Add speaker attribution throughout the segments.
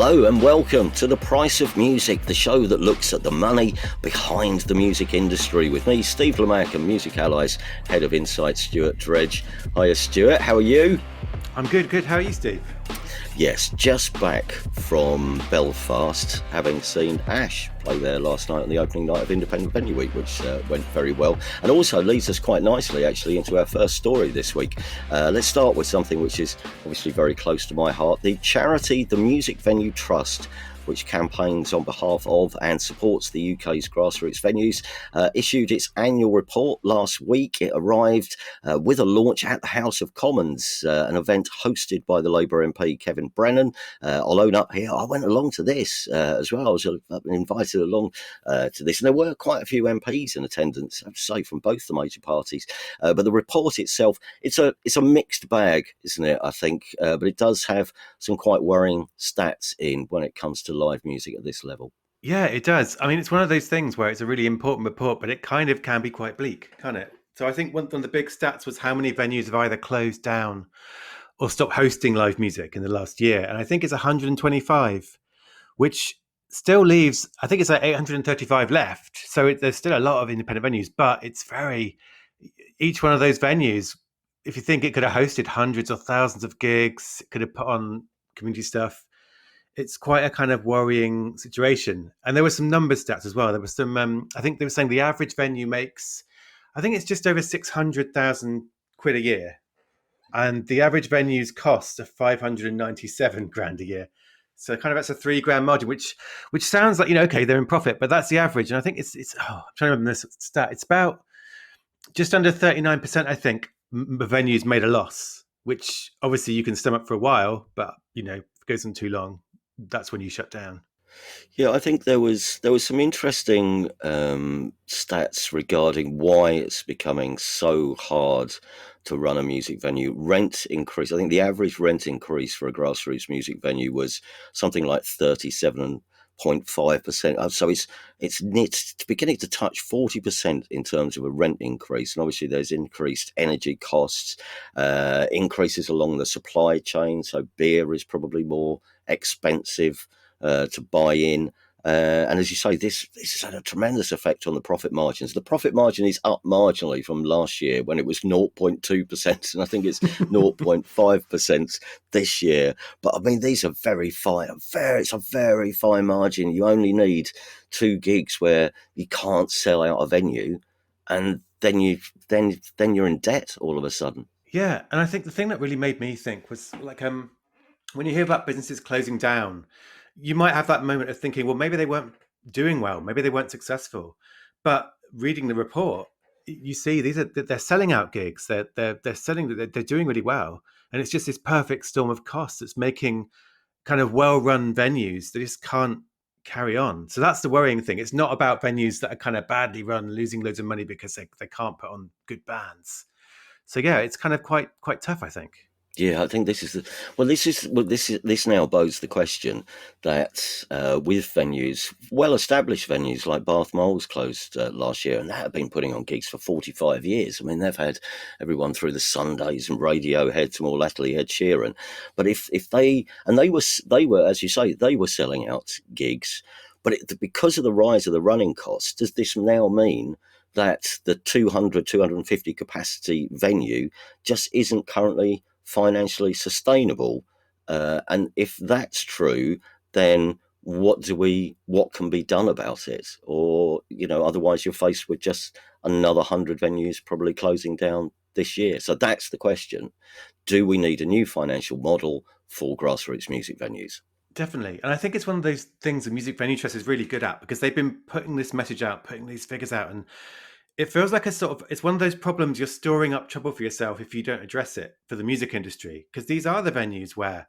Speaker 1: Hello and welcome to The Price of Music, the show that looks at the money behind the music industry with me, Steve Lamacq, and Music Allies Head of Insight, Stuart Dredge. Hiya, Stuart. How are you?
Speaker 2: I'm good. How are you, Steve?
Speaker 1: Yes, just back from Belfast, having seen Ash play there last night on the opening night of Independent Venue Week, which went very well, and also leads us quite nicely, actually, into our first story this week. Let's start with something which is obviously very close to my heart. The charity, the Music Venue Trust, which campaigns on behalf of and supports the UK's grassroots venues, issued its annual report last week. It arrived with a launch at the House of Commons, an event hosted by the Labour MP Kevin Brennan. I'll own up here, I went along to this as well. I was invited along to this, and there were quite a few MPs in attendance, I have to say, from both the major parties. But the report itself, it's a mixed bag, isn't it, I think? But it does have some quite worrying stats in when it comes to live music at this level.
Speaker 2: Yeah, it does. I mean, it's one of those things where it's a really important report, but it kind of can be quite bleak, can't it? So I think one of the big stats was how many venues have either closed down or stopped hosting live music in the last year. And I think it's 125, which still leaves, I think it's like 835 left. So there's still a lot of independent venues, but each one of those venues, if you think it could have hosted hundreds or thousands of gigs, it could have put on community stuff, it's quite a kind of worrying situation. And there were some number stats as well. There was some, I think they were saying the average venue makes, I think it's just over 600,000 quid a year. And the average venue's costs are 597 grand a year. So kind of that's a $3,000 margin, which sounds like, okay, they're in profit, but that's the average. And I think I'm trying to remember this stat. It's about just under 39%, I think, the venues made a loss, which obviously you can stomach for a while, but, if it goes on too long, that's when you shut down.
Speaker 1: Yeah, I think there was some interesting stats regarding why it's becoming so hard to run a music venue. Rent increase. I think the average rent increase for a grassroots music venue was something like 37.5%. So it's beginning to touch 40% in terms of a rent increase. And obviously there's increased energy costs, increases along the supply chain. So beer is probably more expensive to buy in. And as you say, this has had a tremendous effect on the profit margins. The profit margin is up marginally from last year when it was 0.2%, and I think it's 0.5% this year. But I mean, these are it's a very fine margin. You only need 2 gigs where you can't sell out a venue, and then you're in debt all of a sudden.
Speaker 2: Yeah, and I think the thing that really made me think was like when you hear about businesses closing down, you might have that moment of thinking, well, maybe they weren't doing well, maybe they weren't successful. But reading the report, you see they're selling out gigs, they're doing really well, and it's just this perfect storm of costs that's making kind of well-run venues that just can't carry on. So that's the worrying thing. It's not about venues that are kind of badly run, losing loads of money because they can't put on good bands. So yeah, it's kind of quite tough, I think.
Speaker 1: Yeah, I think this now bodes the question that with venues, well-established venues like Bath Mole's closed last year, and they have been putting on gigs for 45 years. I mean, they've had everyone through the Sundays and Radiohead to more latterly Ed Sheeran. But if they were, as you say, they were selling out gigs, but because of the rise of the running costs, does this now mean that the 250 capacity venue just isn't currently financially sustainable? And if that's true, then what can be done about it? Or, otherwise you're faced with just another 100 venues probably closing down this year. So that's the question. Do we need a new financial model for grassroots music venues?
Speaker 2: Definitely. And I think it's one of those things the Music Venue Trust is really good at, because they've been putting this message out, putting these figures out, and it feels like it's one of those problems you're storing up trouble for yourself if you don't address it for the music industry. Because these are the venues where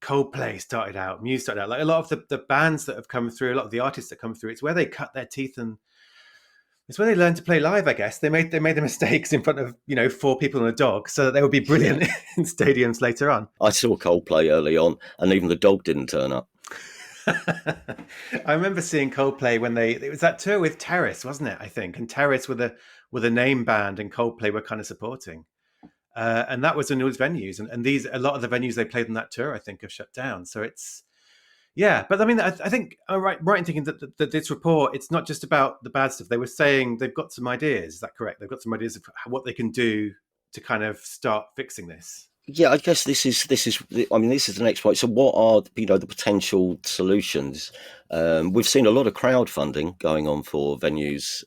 Speaker 2: Coldplay started out, Muse started out, like a lot of the bands that have come through, a lot of the artists that come through, it's where they cut their teeth, and it's where they learn to play live, I guess. They made the mistakes in front of, 4 people and a dog, so that they would be brilliant in stadiums later on.
Speaker 1: I saw Coldplay early on, and even the dog didn't turn up.
Speaker 2: I remember seeing Coldplay when it was that tour with Terrace, wasn't it? I think, and Terrace were the name band, and Coldplay were kind of supporting, and that was in those venues. And a lot of the venues they played on that tour, I think, have shut down. So it's Yeah, but I mean, I think I'm right in thinking that this report, it's not just about the bad stuff. They were saying they've got some ideas. Is that correct? They've got some ideas of what they can do to kind of start fixing this.
Speaker 1: Yeah, I guess I mean, this is the next point. So, what are the potential solutions? We've seen a lot of crowdfunding going on for venues,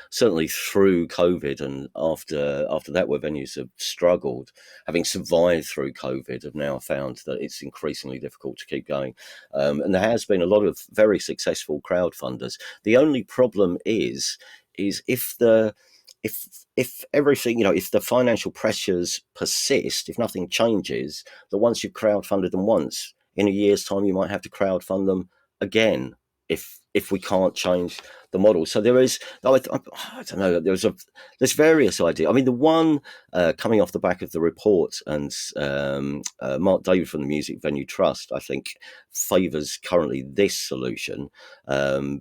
Speaker 1: certainly through COVID, and after that, where venues have struggled, having survived through COVID, have now found that it's increasingly difficult to keep going. And there has been a lot of very successful crowdfunders. The only problem is if everything, if the financial pressures persist, if nothing changes, that once you've crowdfunded them once, in a year's time you might have to crowdfund them again if we can't change the model. So there is, I don't know, there's various ideas. I mean, the one coming off the back of the report, and Mark David from the Music Venue Trust, I think, favours currently this solution,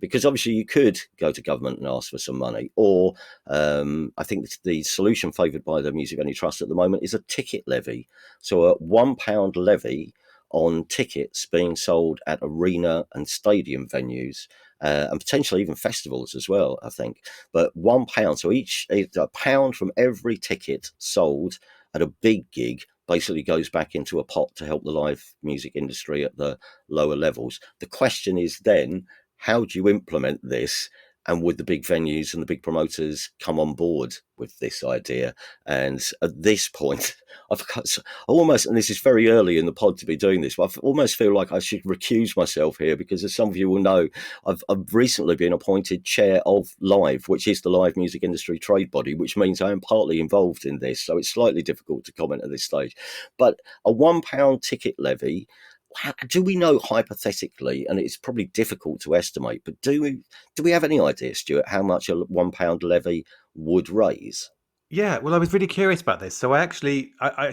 Speaker 1: because obviously you could go to government and ask for some money, or I think the solution favoured by the Music Venue Trust at the moment is a ticket levy. So a £1 levy on tickets being sold at arena and stadium venues, and potentially even festivals as well, I think. But £1, so a pound from every ticket sold at a big gig basically goes back into a pot to help the live music industry at the lower levels. The question is then, how do you implement this? And would the big venues and the big promoters come on board with this idea? And at this point, I've got almost, and this is very early in the pod to be doing this, but I almost feel like I should recuse myself here, because as some of you will know, I've recently been appointed chair of Live, which is the live music industry trade body, which means I am partly involved in this. So it's slightly difficult to comment at this stage. But a £1 ticket levy, do we know hypothetically, and it's probably difficult to estimate, but do we have any idea, Stuart, how much a £1 levy would raise?
Speaker 2: Yeah, well, I was really curious about this. So I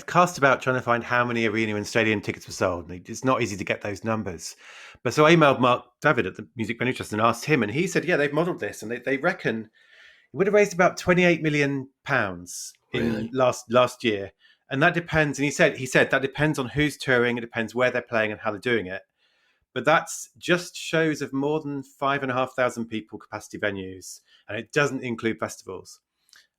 Speaker 2: cast about trying to find how many arena and stadium tickets were sold. And it's not easy to get those numbers. But so I emailed Mark David at the Music Venue Trust and asked him, and he said, yeah, they've modelled this, and they reckon it would have raised about £28 million in
Speaker 1: Really?
Speaker 2: last year. And that depends. And he said that depends on who's touring, it depends where they're playing and how they're doing it. But that's just shows of more than 5,500 people capacity venues, and it doesn't include festivals.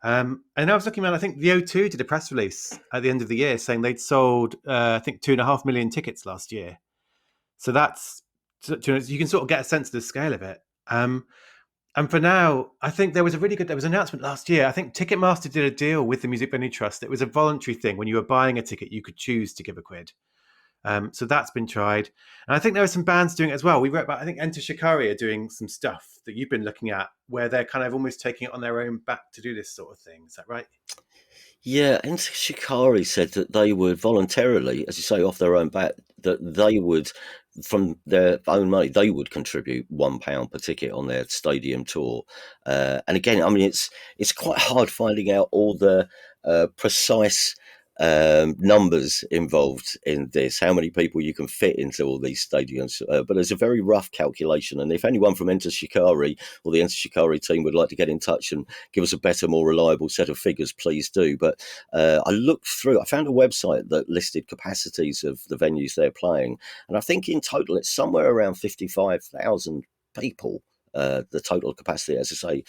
Speaker 2: And I was looking around, I think the O2 did a press release at the end of the year saying they'd sold, I think, 2.5 million tickets last year. So you can sort of get a sense of the scale of it. And for now, I think there was an announcement last year. I think Ticketmaster did a deal with the Music Venue Trust. It was a voluntary thing. When you were buying a ticket, you could choose to give a quid. So that's been tried. And I think there are some bands doing it as well. We wrote about, I think Enter Shikari are doing some stuff that you've been looking at, where they're kind of almost taking it on their own back to do this sort of thing. Is that right?
Speaker 1: Yeah, and Shikari said that they would voluntarily, as you say, off their own bat, that they would, from their own money, they would contribute £1 per ticket on their stadium tour. And again, I mean, it's quite hard finding out all the precise numbers involved in this, how many people you can fit into all these stadiums. But there's a very rough calculation. And if anyone from Enter Shikari or the Enter Shikari team would like to get in touch and give us a better, more reliable set of figures, please do. But I found a website that listed capacities of the venues they're playing. And I think in total, it's somewhere around 55,000 people. The total capacity, as I say,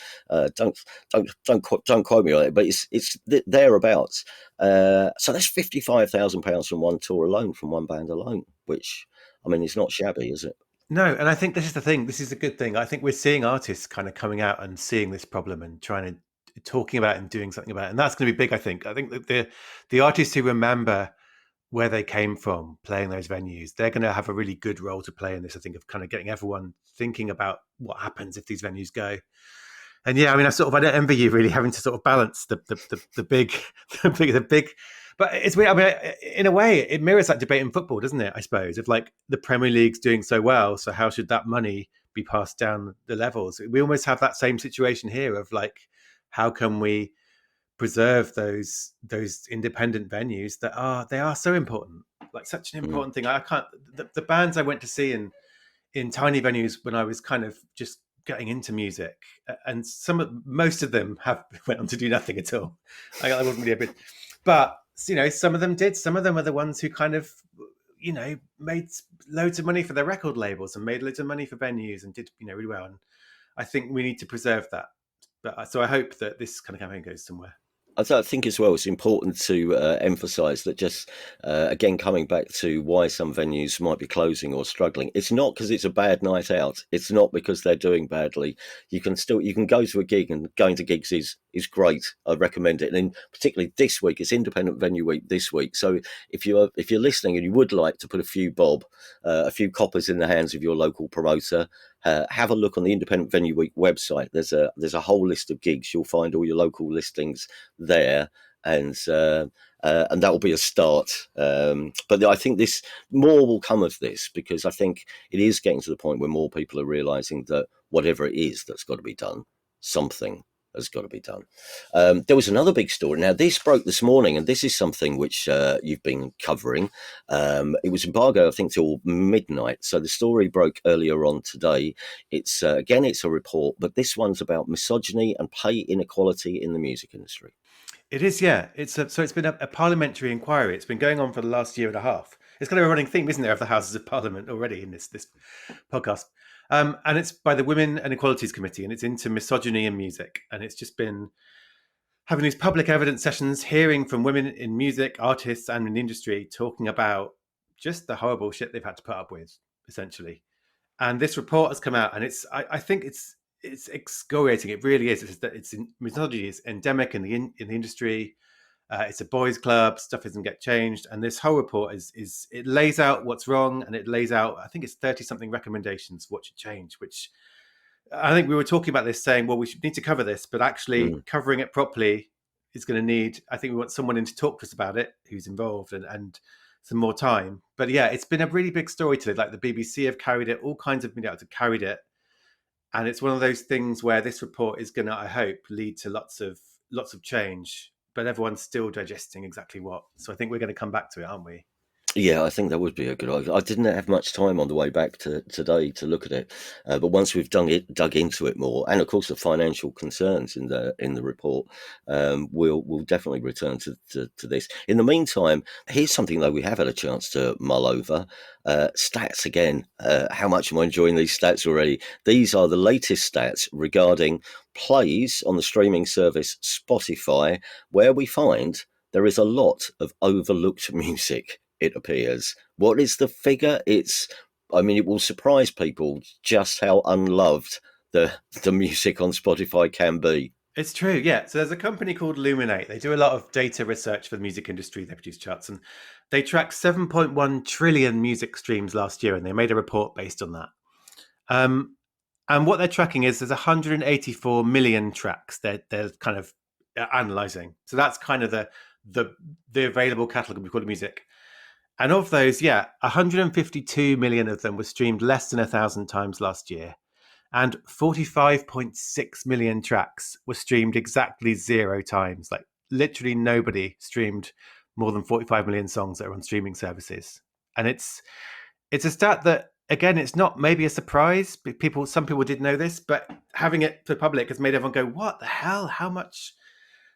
Speaker 1: don't quote me on it, but it's thereabouts. So that's £55,000 from one tour alone, from one band alone, which, I mean, it's not shabby, is it?
Speaker 2: No, and I think this is the thing. This is a good thing. I think we're seeing artists kind of coming out and seeing this problem and trying to talking about it and doing something about it, and that's going to be big. I think. I think that the artists who remember where they came from playing those venues, they're going to have a really good role to play in this. I think, of kind of getting everyone thinking about what happens if these venues go. And yeah, I mean, I don't envy you really having to sort of balance the big, the big. But it's weird. I mean, in a way, it mirrors that debate in football, doesn't it? I suppose, if like the Premier League's doing so well, so how should that money be passed down the levels? We almost have that same situation here of like, how can we preserve those independent venues they are so important, like such an important thing. I can't the bands I went to see in tiny venues when I was kind of just getting into music, and most of them have went on to do nothing at all. I wasn't really a bit, but some of them did. Some of them are the ones who kind of made loads of money for their record labels and made loads of money for venues and did really well. And I think we need to preserve that. But so I hope that this kind of campaign goes somewhere.
Speaker 1: I think as well, it's important to emphasise that just, again, coming back to why some venues might be closing or struggling, it's not because it's a bad night out. It's not because they're doing badly. You can go to a gig, and going to gigs is great. I recommend it. And particularly this week, it's Independent Venue Week this week. So if you're listening and you would like to put a few coppers in the hands of your local promoter, have a look on the Independent Venue Week website. There's a whole list of gigs. You'll find all your local listings there, and that will be a start. But I think more will come of this, because I think it is getting to the point where more people are realising that whatever it is that's got to be done, something has got to be done. There was another big story. Now, this broke this morning, and this is something which you've been covering. It was embargoed, I think, till midnight. So the story broke earlier on today. It's a report, but this one's about misogyny and pay inequality in the music industry.
Speaker 2: It is, yeah. It's been a parliamentary inquiry. It's been going on for the last year and a half. It's kind of a running theme, isn't there, of the Houses of Parliament already in this podcast. And it's by the Women and Equalities Committee, and it's into misogyny in music. And it's just been having these public evidence sessions, hearing from women in music, artists, and in the industry, talking about just the horrible shit they've had to put up with, essentially. And this report has come out, and I think it's excoriating. It really is. Misogyny is endemic in the industry. It's a boys' club. Stuff doesn't get changed, and this whole report it lays out what's wrong, and it lays out, I think it's 30-something recommendations what should change. Which I think we were talking about this, saying, well, we need to cover this, but actually covering it properly is going to need. I think we want someone in to talk to us about it who's involved and some more time. But yeah, it's been a really big story today. Like the BBC have carried it, all kinds of media have carried it. And it's one of those things where this report is going to, I hope, lead to lots of change, but everyone's still digesting exactly what. So I think we're going to come back to it, aren't we?
Speaker 1: Yeah, I think that would be a good idea. I didn't have much time on the way back to today to look at it, but once we've dug into it more, and of course the financial concerns in the report, we'll definitely return to this. In the meantime, here's something though we have had a chance to mull over. Stats again. How much am I enjoying these stats already? These are the latest stats regarding plays on the streaming service Spotify, where we find there is a lot of overlooked music. It appears. What is the figure? It will surprise people just how unloved the music on Spotify can be.
Speaker 2: It's true, yeah. So there's a company called Luminate. They do a lot of data research for the music industry. They produce charts, and they tracked 7.1 trillion music streams last year, and they made a report based on that. And what they're tracking is there's 184 million tracks they're kind of analysing. So that's kind of the available catalogue of recorded music. And of those, 152 million of them were streamed less than 1,000 times last year. And 45.6 million tracks were streamed exactly 0 times. Like literally nobody streamed more than 45 million songs that are on streaming services. And it's a stat that, again, it's not maybe a surprise. Some people did know this, but having it to the public has made everyone go, what the hell? How much?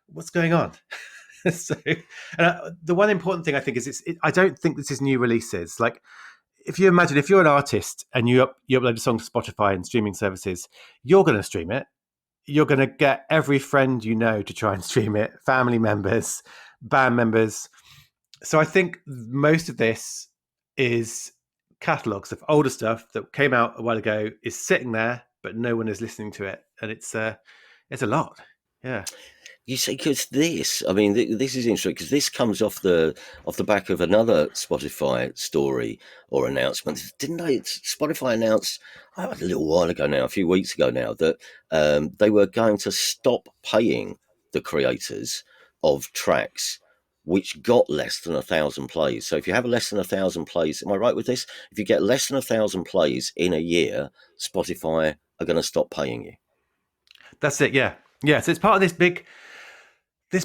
Speaker 2: What's going on? So, the one important thing I think is I don't think this is new releases. Like, if you imagine, if you're an artist and you upload a song to Spotify and streaming services, you're going to stream it. You're going to get every friend you know to try and stream it, family members, band members. So I think most of this is catalogues of older stuff that came out a while ago is sitting there, but no one is listening to it, and it's a lot. Yeah.
Speaker 1: You see, because this is interesting because this comes off the back of another Spotify story or announcement. Didn't they? Spotify announced a little while ago now, a few weeks ago now, that they were going to stop paying the creators of tracks which got less than 1,000 plays. So if you have less than 1,000 plays, am I right with this? If you get less than 1,000 plays in a year, Spotify are going to stop paying you.
Speaker 2: That's it. Yeah. So it's part of this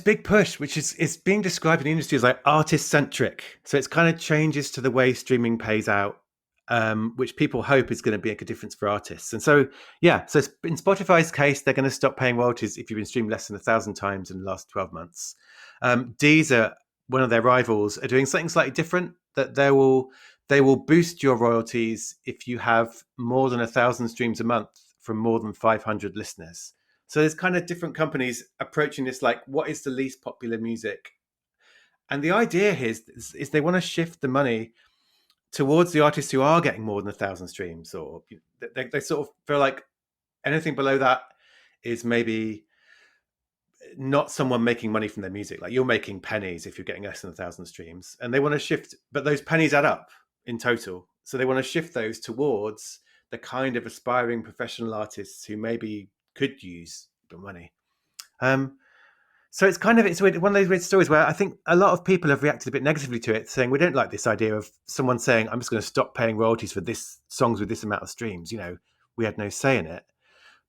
Speaker 2: big push, which is being described in the industry as like artist-centric. So it's kind of changes to the way streaming pays out, which people hope is going to make a difference for artists. And so, so in Spotify's case, they're going to stop paying royalties if you've been streamed less than 1,000 times in the last 12 months. Deezer, one of their rivals, are doing something slightly different. that they will boost your royalties if you have more than 1,000 streams a month from more than 500 listeners. So there's kind of different companies approaching this like, what is the least popular music? And the idea here is they want to shift the money towards the artists who are getting more than 1,000 streams, or they sort of feel like anything below that is maybe not someone making money from their music. Like, you're making pennies if you're getting less than 1,000 streams, and they want to shift, but those pennies add up in total. So they want to shift those towards the kind of aspiring professional artists who maybe could use the money. So it's one of those weird stories where I think a lot of people have reacted a bit negatively to it, saying we don't like this idea of someone saying, I'm just going to stop paying royalties for this songs with this amount of streams. You know, we had no say in it.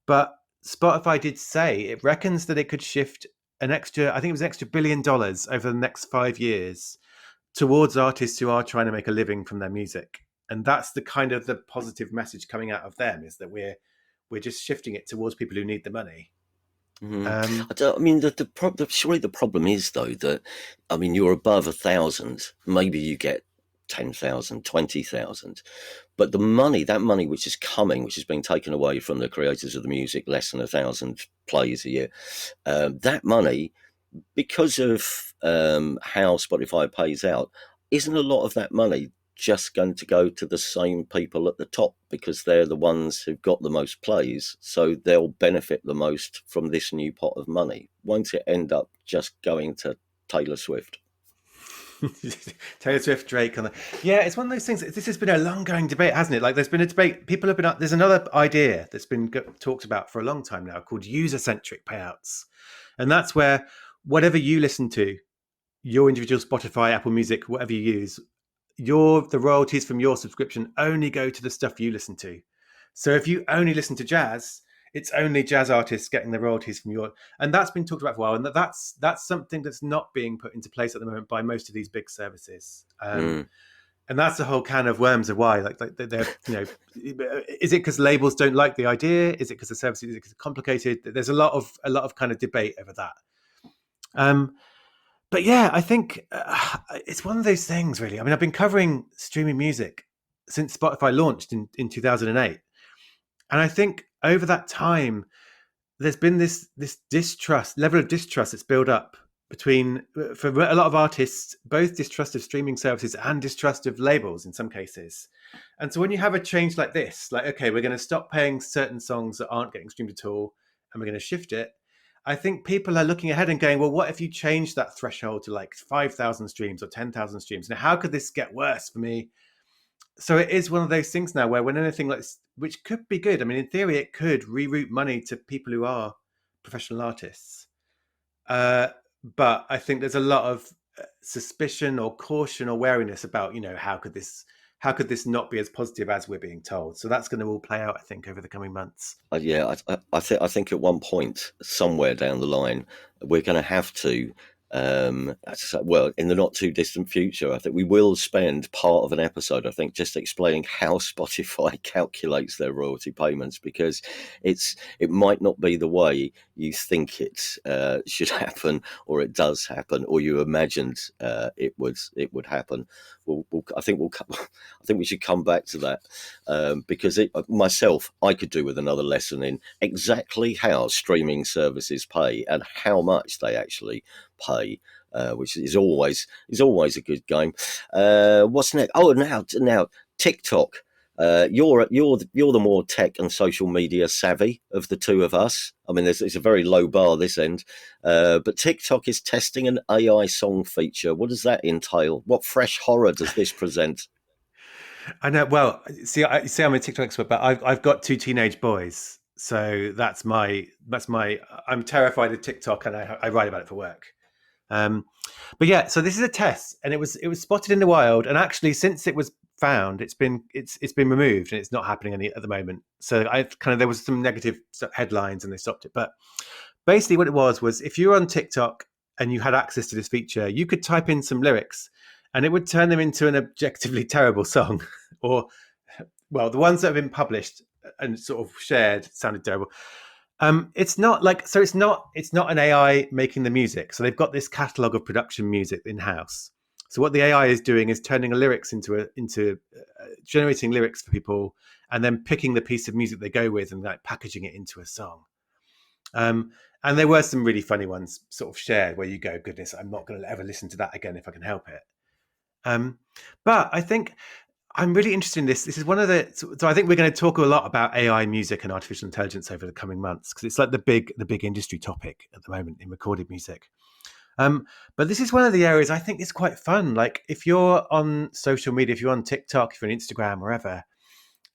Speaker 2: But Spotify did say it reckons that it could shift an extra $1 billion over the next 5 years towards artists who are trying to make a living from their music. And that's the kind of the positive message coming out of them, is that we're just shifting it towards people who need the money.
Speaker 1: I mean, surely the problem is, though, that, I mean, you're above 1,000, maybe you get 10,000, 20,000, but that money which is coming, which is being taken away from the creators of the music, less than 1,000 plays a year, that money, because of how Spotify pays out, isn't a lot of that money just going to go to the same people at the top, because they're the ones who've got the most plays, so they'll benefit the most from this new pot of money? Won't it end up just going to Taylor Swift?
Speaker 2: Taylor Swift, Drake, it's one of those things. This has been a long-going debate, hasn't it? Like, there's been a debate. People have been up. There's another idea that's been talked about for a long time now, called user-centric payouts, and that's where whatever you listen to, your individual Spotify, Apple Music, whatever you use, the royalties from your subscription only go to the stuff you listen to. So if you only listen to jazz, it's only jazz artists getting the royalties from your, and that's been talked about for a while. And that's something that's not being put into place at the moment by most of these big services. And that's a whole can of worms of why. Like they're, is it because labels don't like the idea? Is it because the services, is it because it's complicated? There's a lot of kind of debate over that. But yeah, I think it's one of those things, really. I mean, I've been covering streaming music since Spotify launched in 2008. And I think over that time, there's been this level of distrust that's built up for a lot of artists, both distrust of streaming services and distrust of labels in some cases. And so when you have a change like this, like, okay, we're going to stop paying certain songs that aren't getting streamed at all, and we're going to shift it, I think people are looking ahead and going, well, what if you change that threshold to like 5,000 streams or 10,000 streams? Now, how could this get worse for me? So it is one of those things now where when anything like this, which could be good, I mean, in theory, it could reroute money to people who are professional artists. But I think there's a lot of suspicion or caution or wariness about, how could this not be as positive as we're being told? So that's going to all play out, I think, over the coming months.
Speaker 1: I think at one point, somewhere down the line, we're going to have to, well, in the not too distant future, I think we will spend part of an episode, I think, just explaining how Spotify calculates their royalty payments, because it might not be the way you think it should happen, or it does happen, or you imagined it would happen. I think we should come back to that, because I could do with another lesson in exactly how streaming services pay and how much they actually pay, which is always a good game. What's next? Oh, now TikTok. You're the more tech and social media savvy of the two of us. I mean, it's a very low bar this end, but TikTok is testing an AI song feature. What does that entail? What fresh horror does this present?
Speaker 2: I know. Well, see, I'm a TikTok expert, but I've got 2 teenage boys, so that's my. I'm terrified of TikTok, and I write about it for work. But yeah, so this is a test, and it was spotted in the wild, and actually, since it was found, it's been removed, and it's not happening at the moment. So there was some negative headlines, and they stopped it. But basically, what it was if you were on TikTok and you had access to this feature, you could type in some lyrics, and it would turn them into an objectively terrible song, or, well, the ones that have been published and sort of shared sounded terrible. It's not an AI making the music. So they've got this catalog of production music in house. So what the AI is doing is turning a lyrics into generating lyrics for people, and then picking the piece of music they go with and like packaging it into a song. And there were some really funny ones sort of shared where you go, goodness, I'm not going to ever listen to that again if I can help it. But I think I'm really interested in this. This is one of the, so I think we're going to talk a lot about AI music and artificial intelligence over the coming months, because it's like the big industry topic at the moment in recorded music. But this is one of the areas I think is quite fun. Like if you're on social media, if you're on TikTok, if you're on Instagram, wherever,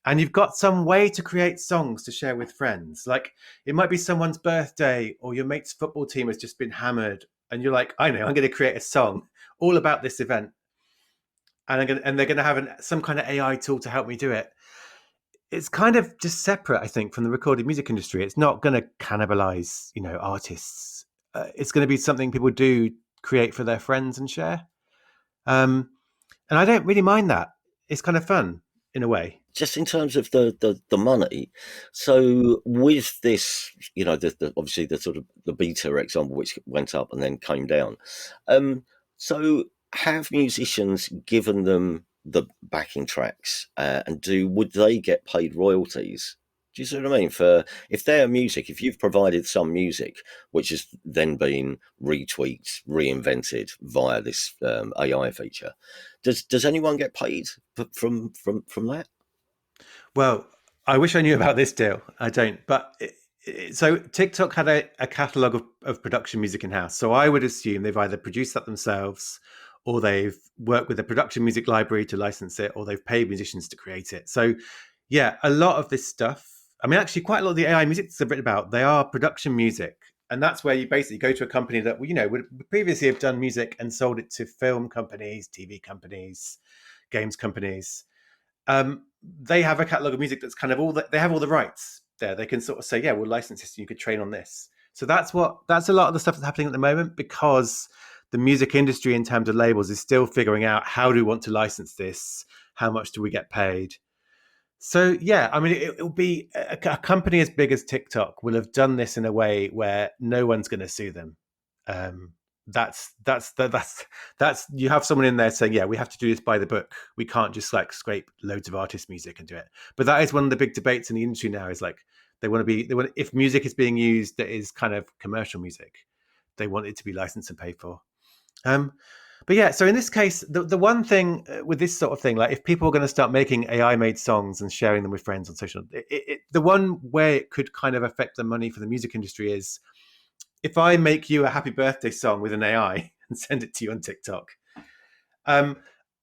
Speaker 2: and you've got some way to create songs to share with friends, like it might be someone's birthday or your mate's football team has just been hammered, and you're like, I know, I'm going to create a song all about this event, and they're going to have some kind of AI tool to help me do it. It's kind of just separate, I think, from the recorded music industry. It's not going to cannibalize, artists. It's going to be something people do create for their friends and share. And I don't really mind that. It's kind of fun in a way.
Speaker 1: Just in terms of the money, so with this, obviously the sort of the beta example, which went up and then came down. So have musicians given them the backing tracks, and would they get paid royalties? Do you see what I mean? For if their music, if you've provided some music which has then been retweaked, reinvented via this AI feature, does anyone get paid from that?
Speaker 2: Well, I wish I knew about this deal. I don't. But so TikTok had a catalogue of production music in house. So I would assume they've either produced that themselves, or they've worked with a production music library to license it, or they've paid musicians to create it. So yeah, a lot of this stuff, I mean, actually quite a lot of the AI music that's written about, they are production music. And that's where you basically go to a company that, would previously have done music and sold it to film companies, TV companies, games companies. They have a catalogue of music that's kind of they have all the rights there. They can sort of say, yeah, we'll license this and you could train on this. So that's a lot of the stuff that's happening at the moment, because the music industry in terms of labels is still figuring out, how do we want to license this? How much do we get paid? So yeah, I mean, it will be a company as big as TikTok will have done this in a way where no one's going to sue them. That's you have someone in there saying, yeah, we have to do this by the book. We can't just like scrape loads of artist music and do it. But that is one of the big debates in the industry now, is like if music is being used that is kind of commercial music, they want it to be licensed and paid for. But yeah, so in this case, the one thing with this sort of thing, like if people are going to start making AI made songs and sharing them with friends on social, the one way it could kind of affect the money for the music industry is if I make you a happy birthday song with an AI and send it to you on TikTok. I'm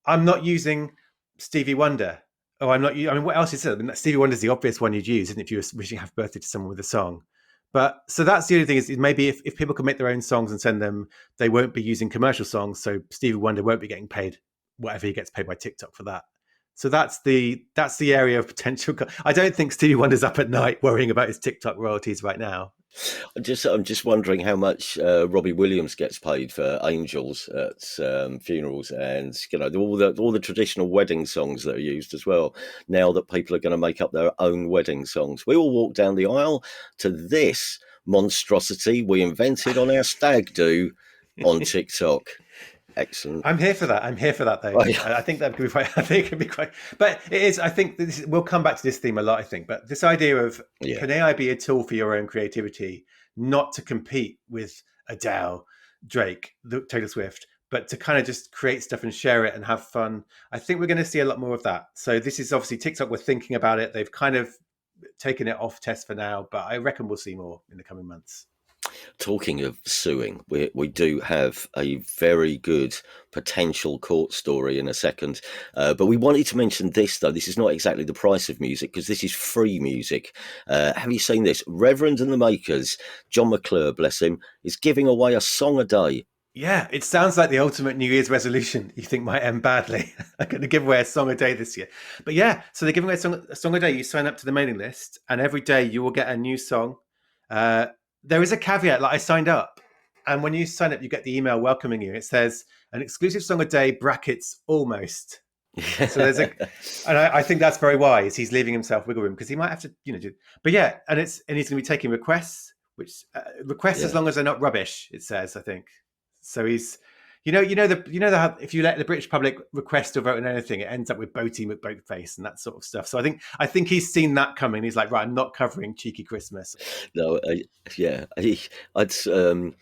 Speaker 2: not using Stevie Wonder. Oh, I'm not. I mean, what else is it? I mean, Stevie Wonder is the obvious one you'd use, isn't it, if you were wishing happy birthday to someone with a song? But so that's the only thing is maybe if people can make their own songs and send them, they won't be using commercial songs. So Stevie Wonder won't be getting paid whatever he gets paid by TikTok for that. So that's the area of potential. I don't think Stevie Wonder's up at night worrying about his TikTok royalties right now.
Speaker 1: I'm just wondering how much Robbie Williams gets paid for Angels at funerals, and all the traditional wedding songs that are used as well. Now that people are going to make up their own wedding songs, we all walk down the aisle to this monstrosity we invented on our stag do on TikTok. Excellent.
Speaker 2: I'm here for that, though. Oh, yeah. I think that could be quite. I think it could be quite. But it is. I think we'll come back to this theme a lot. I think, but this idea of can AI be a tool for your own creativity, not to compete with Adele, Drake, Taylor Swift, but to kind of just create stuff and share it and have fun. I think we're going to see a lot more of that. So this is obviously TikTok. We're thinking about it. They've kind of taken it off test for now, but I reckon we'll see more in the coming months.
Speaker 1: Talking of suing, we do have a very good potential court story in a second. But we wanted to mention this, though. This is not exactly the price of music, because this is free music. Have you seen this? Reverend and the Makers, John McClure, bless him, is giving away a song a day.
Speaker 2: Yeah, it sounds like the ultimate New Year's resolution you think might end badly. I'm going to give away a song a day this year. But yeah, so they're giving away a song a day. You sign up to the mailing list, and every day you will get a new song. There is a caveat, like I signed up, and when you sign up, you get the email welcoming you. It says an exclusive song a day, brackets, almost. So there's and I think that's very wise. He's leaving himself wiggle room because he might have to, do. But yeah, and he's going to be taking requests, which as long as they're not rubbish. It says, I think. So he's you know if you let the British public request or vote on anything, it ends up with Boaty McBoatface and that sort of stuff. So I think he's seen that coming. He's like, right, I'm not covering Cheeky Christmas.
Speaker 1: No, yeah, I've signed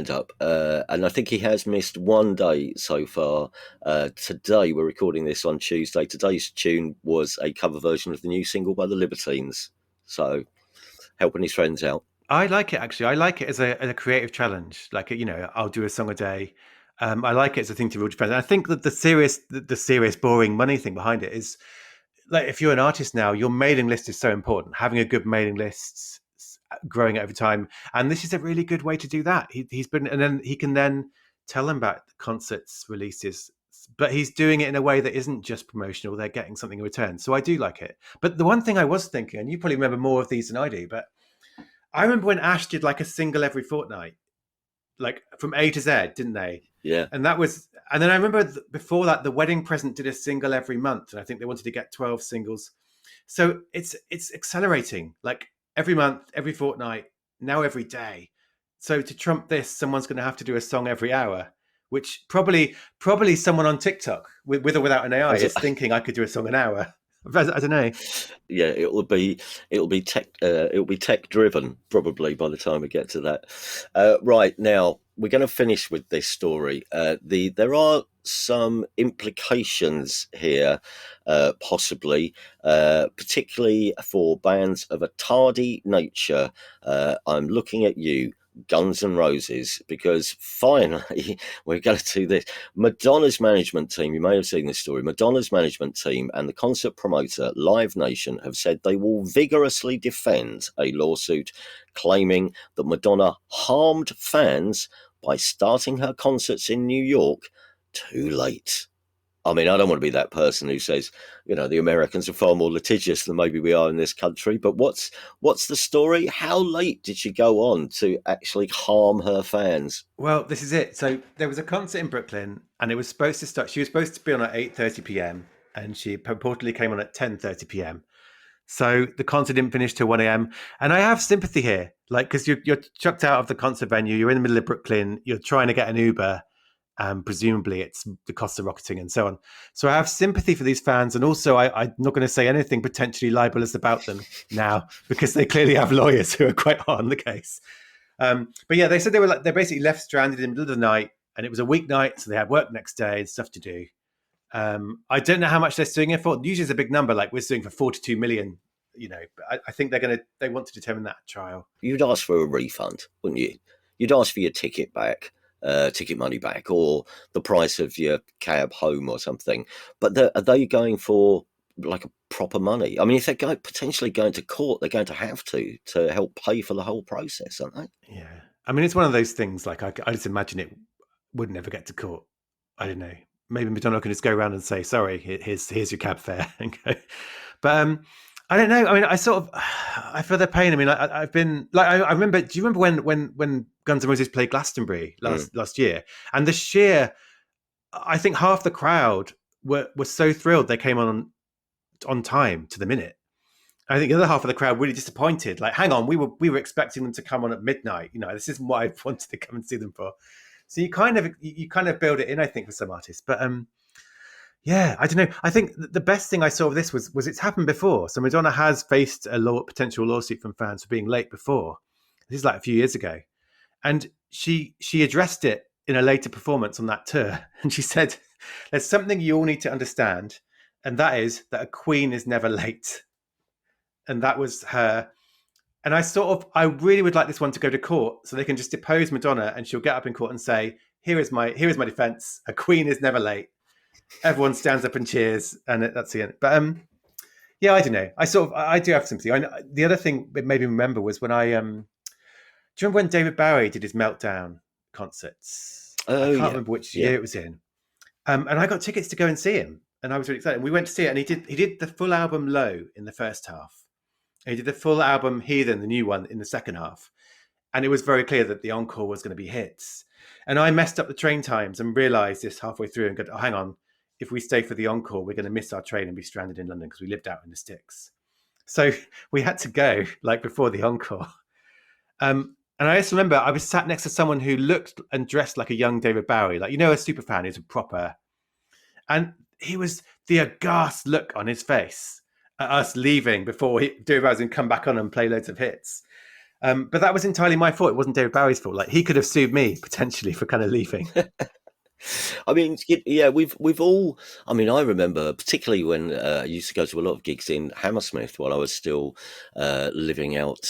Speaker 1: up, and I think he has missed one day so far. Today we're recording this on Tuesday. Today's tune was a cover version of the new single by the Libertines, so helping his friends out.
Speaker 2: I like it actually. I like it as a creative challenge. Like I'll do a song a day. I like it as a thing to reward your friends. And I think that the serious boring money thing behind it is like if you're an artist now, your mailing list is so important. Having a good mailing list, growing it over time, and this is a really good way to do that. He's been, and then he can then tell them about concerts, releases, but he's doing it in a way that isn't just promotional. They're getting something in return. So I do like it. But the one thing I was thinking, and you probably remember more of these than I do, but I remember when Ash did like a single every fortnight, like from A to Z, didn't they?
Speaker 1: Yeah,
Speaker 2: And then I remember before that, the Wedding Present did a single every month, and I think they wanted to get 12 singles. So it's accelerating, like every month, every fortnight, now every day. So to trump this, someone's going to have to do a song every hour, which probably someone on TikTok with or without an AI is thinking I could do a song an hour. I don't know.
Speaker 1: yeah, it'll be tech driven probably by the time we get to that. Right now, we're going to finish with this story. There are some implications here, possibly, particularly for bands of a tardy nature. I'm looking at you, Guns N' Roses, because finally we're going to do this. Madonna's management team, you may have seen this story, Madonna's management team and the concert promoter Live Nation have said they will vigorously defend a lawsuit claiming that Madonna harmed fans by starting her concerts in New York too late. I mean, I don't want to be that person who says, the Americans are far more litigious than maybe we are in this country. But what's the story? How late did she go on to actually harm her fans?
Speaker 2: Well, this is it. So there was a concert in Brooklyn, and it was supposed to start. She was supposed to be on at 8:30 p.m. and she purportedly came on at 10:30 p.m. So the concert didn't finish till 1 a.m. And I have sympathy here, like because you're chucked out of the concert venue, you're in the middle of Brooklyn, you're trying to get an Uber, and presumably it's the cost of rocketing and so on. So I have sympathy for these fans, and also I'm not going to say anything potentially libelous about them now because they clearly have lawyers who are quite hot on the case. But yeah, they said they're basically left stranded in the middle of the night, and it was a weeknight, so they had work next day and stuff to do. I don't know how much they're suing it for. Usually it's a big number, like we're suing for 42 million. But I think they want to determine that at trial.
Speaker 1: You'd ask for a refund, wouldn't you? You'd ask for your ticket back. Ticket money back, or the price of your cab home or something. But are they going for like a proper money? I mean, if they're potentially going to court, they're going to have to help pay for the whole process, aren't they?
Speaker 2: Yeah. I mean, it's one of those things, like I just imagine it would never get to court. I don't know. Maybe Madonna can just go around and say, sorry, here's your cab fare and go. But I don't know. I mean, I feel their pain. I mean, I've been like, I remember. Do you remember when Guns N' Roses played Glastonbury last year? And I think half the crowd were so thrilled they came on time to the minute. I think the other half of the crowd really disappointed. Like, hang on, we were expecting them to come on at midnight. This isn't what I wanted to come and see them for. So you kind of build it in, I think, for some artists. But yeah, I don't know. I think the best thing I saw of this was it's happened before. So Madonna has faced a potential lawsuit from fans for being late before. This is like a few years ago. And she addressed it in a later performance on that tour. And she said, there's something you all need to understand. And that is that a queen is never late. And that was her. And I really would like this one to go to court so they can just depose Madonna and she'll get up in court and say, here is my defense. A queen is never late. Everyone stands up and cheers, and that's the end. But yeah, I don't know. I do have sympathy. The other thing it made me remember was when do you remember when David Bowie did his Meltdown concerts?
Speaker 1: Oh,
Speaker 2: I can't remember which year it was in. And I got tickets to go and see him, and I was really excited. And we went to see it, and he did the full album Low in the first half. And he did the full album Heathen, the new one, in the second half. And it was very clear that the encore was going to be hits. And I messed up the train times and realised this halfway through and go, oh, hang on. If we stay for the encore, we're going to miss our train and be stranded in London because we lived out in the sticks. So we had to go like before the encore. And I just remember I was sat next to someone who looked and dressed like a young David Bowie, like, a super fan who's a proper, and he was the aghast look on his face at us leaving before David Bowie's and come back on and play loads of hits. But that was entirely my fault. It wasn't David Bowie's fault. Like, he could have sued me potentially for kind of leaving.
Speaker 1: I mean, yeah, we've all. I mean, I remember particularly when I used to go to a lot of gigs in Hammersmith while I was still living out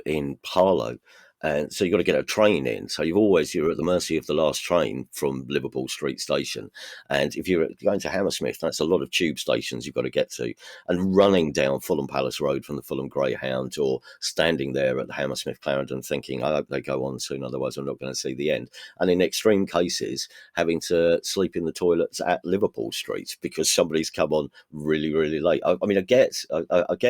Speaker 1: in Harlow. And so you've got to get a train in. So you're at the mercy of the last train from Liverpool Street Station. And if you're going to Hammersmith, that's a lot of tube stations you've got to get to. And running down Fulham Palace Road from the Fulham Greyhound, or standing there at the Hammersmith Clarendon thinking, I hope they go on soon, otherwise I'm not going to see the end. And in extreme cases, having to sleep in the toilets at Liverpool Street because somebody's come on really, really late. I mean, I get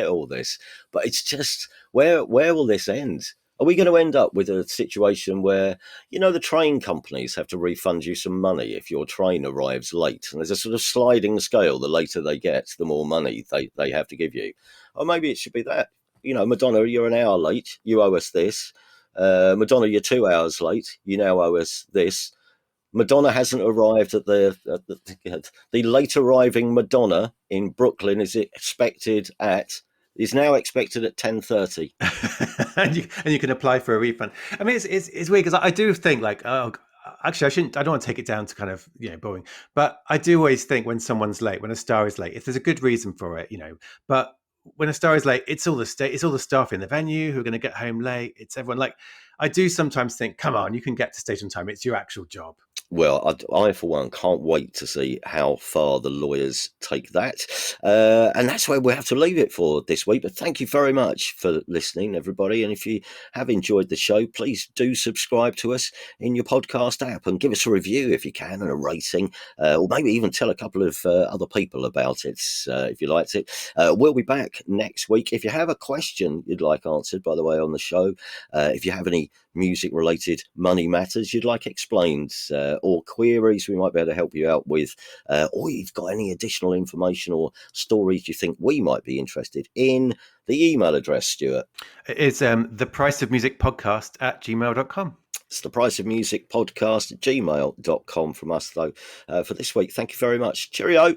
Speaker 1: all this, but it's just, where will this end? Are we going to end up with a situation where, the train companies have to refund you some money if your train arrives late? And there's a sort of sliding scale. The later they get, the more money they have to give you. Or maybe it should be that. Madonna, you're an hour late. You owe us this. Madonna, you're 2 hours late. You now owe us this. Madonna hasn't arrived at the late arriving Madonna in Brooklyn is now expected at 10:30.
Speaker 2: and you can apply for a refund. I mean, it's weird because I do think, like, oh, actually, I don't want to take it down to kind of, boring, but I do always think when someone's late, when a star is late, if there's a good reason for it, but when a star is late, it's all the staff in the venue who are going to get home late. It's everyone. Like, I do sometimes think, come on, you can get to stage on time. It's your actual job.
Speaker 1: Well, I for one can't wait to see how far the lawyers take that. And that's where we'll have to leave it for this week. But thank you very much for listening, everybody. And if you have enjoyed the show, please do subscribe to us in your podcast app and give us a review if you can, and a rating, or maybe even tell a couple of other people about it if you liked it. We'll be back next week. If you have a question you'd like answered, by the way, on the show, if you have any music-related money matters you'd like explained, or queries we might be able to help you out with, or you've got any additional information or stories you think we might be interested in, the email address, Stuart,
Speaker 2: it's thepriceofmusicpodcast @gmail.com.
Speaker 1: It's thepriceofmusicpodcast @gmail.com from us, though, for this week. Thank you very much. Cheerio.